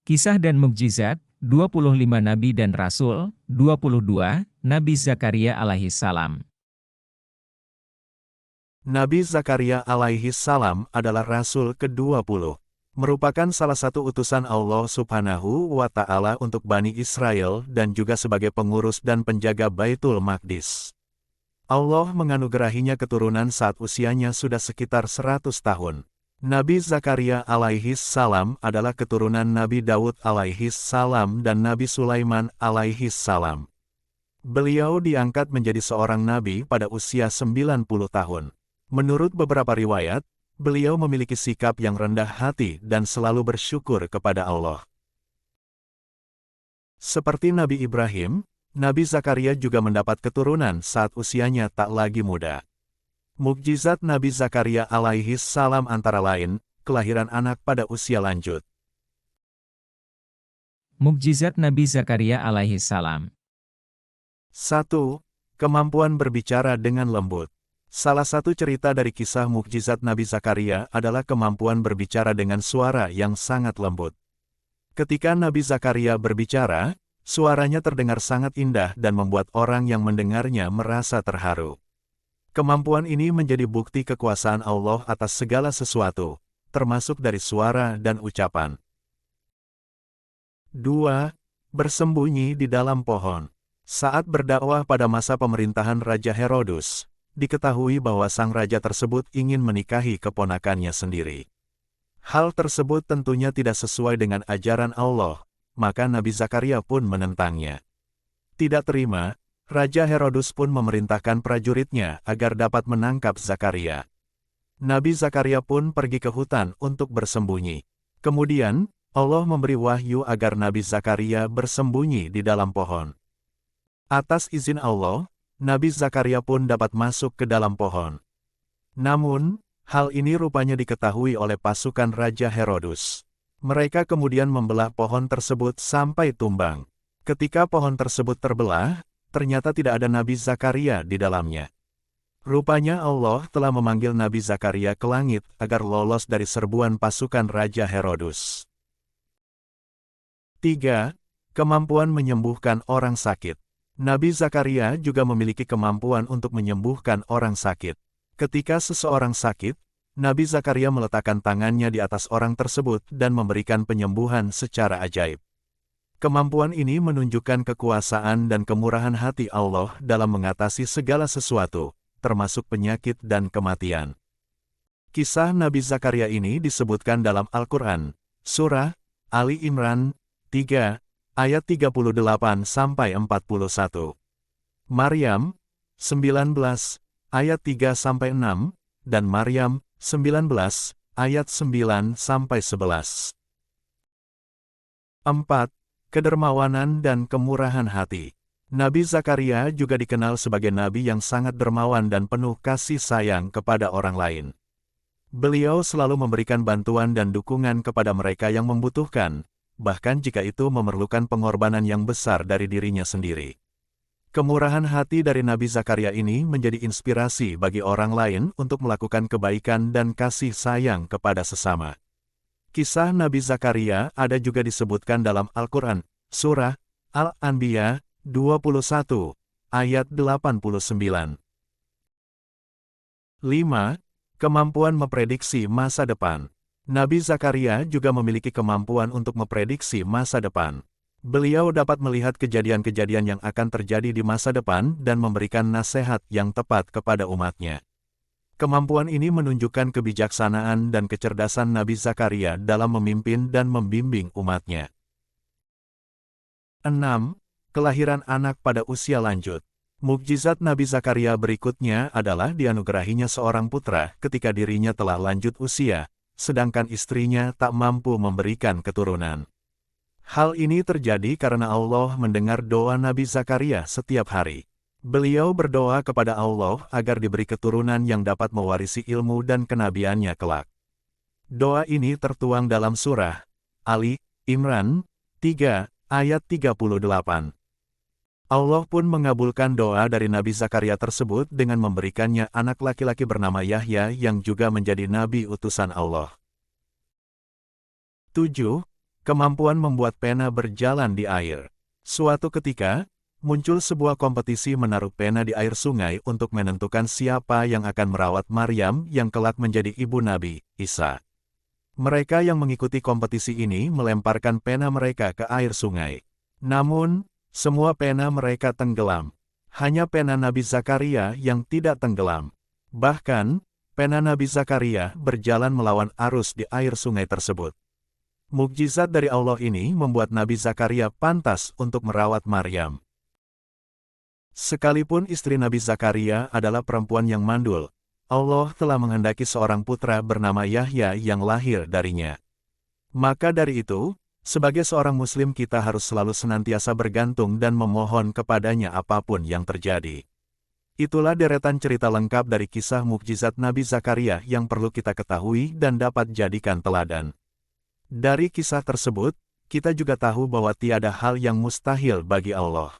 Kisah dan Mukjizat, 25 Nabi dan Rasul, 22, Nabi Zakaria alaihi salam. Nabi Zakaria alaihi salam adalah Rasul ke-20. Merupakan salah satu utusan Allah Subhanahu wa Ta'ala untuk Bani Israel dan juga sebagai pengurus dan penjaga Baitul Maqdis. Allah menganugerahinya keturunan saat usianya sudah sekitar 100 tahun. Nabi Zakaria alaihi salam adalah keturunan Nabi Daud alaihi salam dan Nabi Sulaiman alaihi salam. Beliau diangkat menjadi seorang nabi pada usia 90 tahun. Menurut beberapa riwayat, beliau memiliki sikap yang rendah hati dan selalu bersyukur kepada Allah. Seperti Nabi Ibrahim, Nabi Zakaria juga mendapat keturunan saat usianya tak lagi muda. Mukjizat Nabi Zakaria alaihi salam antara lain, kelahiran anak pada usia lanjut. Mukjizat Nabi Zakaria alaihi salam. 1. Kemampuan berbicara dengan lembut. Salah satu cerita dari kisah mukjizat Nabi Zakaria adalah kemampuan berbicara dengan suara yang sangat lembut. Ketika Nabi Zakaria berbicara, suaranya terdengar sangat indah dan membuat orang yang mendengarnya merasa terharu. Kemampuan ini menjadi bukti kekuasaan Allah atas segala sesuatu, termasuk dari suara dan ucapan. 2. Bersembunyi di dalam pohon. Saat berdakwah pada masa pemerintahan Raja Herodus, diketahui bahwa sang raja tersebut ingin menikahi keponakannya sendiri. Hal tersebut tentunya tidak sesuai dengan ajaran Allah, maka Nabi Zakaria pun menentangnya. Tidak terima, Raja Herodus pun memerintahkan prajuritnya agar dapat menangkap Zakaria. Nabi Zakaria pun pergi ke hutan untuk bersembunyi. Kemudian, Allah memberi wahyu agar Nabi Zakaria bersembunyi di dalam pohon. Atas izin Allah, Nabi Zakaria pun dapat masuk ke dalam pohon. Namun, hal ini rupanya diketahui oleh pasukan Raja Herodus. Mereka kemudian membelah pohon tersebut sampai tumbang. Ketika pohon tersebut terbelah, ternyata tidak ada Nabi Zakaria di dalamnya. Rupanya Allah telah memanggil Nabi Zakaria ke langit agar lolos dari serbuan pasukan Raja Herodus. 3. Kemampuan menyembuhkan orang sakit. Nabi Zakaria juga memiliki kemampuan untuk menyembuhkan orang sakit. Ketika seseorang sakit, Nabi Zakaria meletakkan tangannya di atas orang tersebut dan memberikan penyembuhan secara ajaib. Kemampuan ini menunjukkan kekuasaan dan kemurahan hati Allah dalam mengatasi segala sesuatu, termasuk penyakit dan kematian. Kisah Nabi Zakaria ini disebutkan dalam Al-Quran, Surah Ali Imran 3, ayat 38-41. Maryam 19, ayat 3-6, dan Maryam 19, ayat 9-11. 4. Kedermawanan dan kemurahan hati. Nabi Zakaria juga dikenal sebagai nabi yang sangat dermawan dan penuh kasih sayang kepada orang lain. Beliau selalu memberikan bantuan dan dukungan kepada mereka yang membutuhkan, bahkan jika itu memerlukan pengorbanan yang besar dari dirinya sendiri. Kemurahan hati dari Nabi Zakaria ini menjadi inspirasi bagi orang lain untuk melakukan kebaikan dan kasih sayang kepada sesama. Kisah Nabi Zakaria ada juga disebutkan dalam Al-Quran, Surah Al-Anbiya 21, ayat 89. 5. Kemampuan memprediksi masa depan. Nabi Zakaria juga memiliki kemampuan untuk memprediksi masa depan. Beliau dapat melihat kejadian-kejadian yang akan terjadi di masa depan dan memberikan nasihat yang tepat kepada umatnya. Kemampuan ini menunjukkan kebijaksanaan dan kecerdasan Nabi Zakaria dalam memimpin dan membimbing umatnya. 6. Kelahiran anak pada usia lanjut. Mukjizat Nabi Zakaria berikutnya adalah dianugerahinya seorang putra ketika dirinya telah lanjut usia, sedangkan istrinya tak mampu memberikan keturunan. Hal ini terjadi karena Allah mendengar doa Nabi Zakaria setiap hari. Beliau berdoa kepada Allah agar diberi keturunan yang dapat mewarisi ilmu dan kenabiannya kelak. Doa ini tertuang dalam surah Ali Imran 3, ayat 38. Allah pun mengabulkan doa dari Nabi Zakaria tersebut dengan memberikannya anak laki-laki bernama Yahya yang juga menjadi nabi utusan Allah. 7. kemampuan membuat pena berjalan di air. Suatu ketika, muncul sebuah kompetisi menaruh pena di air sungai untuk menentukan siapa yang akan merawat Maryam yang kelak menjadi ibu Nabi Isa. Mereka yang mengikuti kompetisi ini melemparkan pena mereka ke air sungai. Namun, semua pena mereka tenggelam. Hanya pena Nabi Zakaria yang tidak tenggelam. Bahkan, pena Nabi Zakaria berjalan melawan arus di air sungai tersebut. Mukjizat dari Allah ini membuat Nabi Zakaria pantas untuk merawat Maryam. Sekalipun istri Nabi Zakaria adalah perempuan yang mandul, Allah telah menghendaki seorang putra bernama Yahya yang lahir darinya. Maka dari itu, sebagai seorang muslim kita harus selalu senantiasa bergantung dan memohon kepadanya apapun yang terjadi. Itulah deretan cerita lengkap dari kisah mukjizat Nabi Zakaria yang perlu kita ketahui dan dapat jadikan teladan. Dari kisah tersebut, kita juga tahu bahwa tiada hal yang mustahil bagi Allah.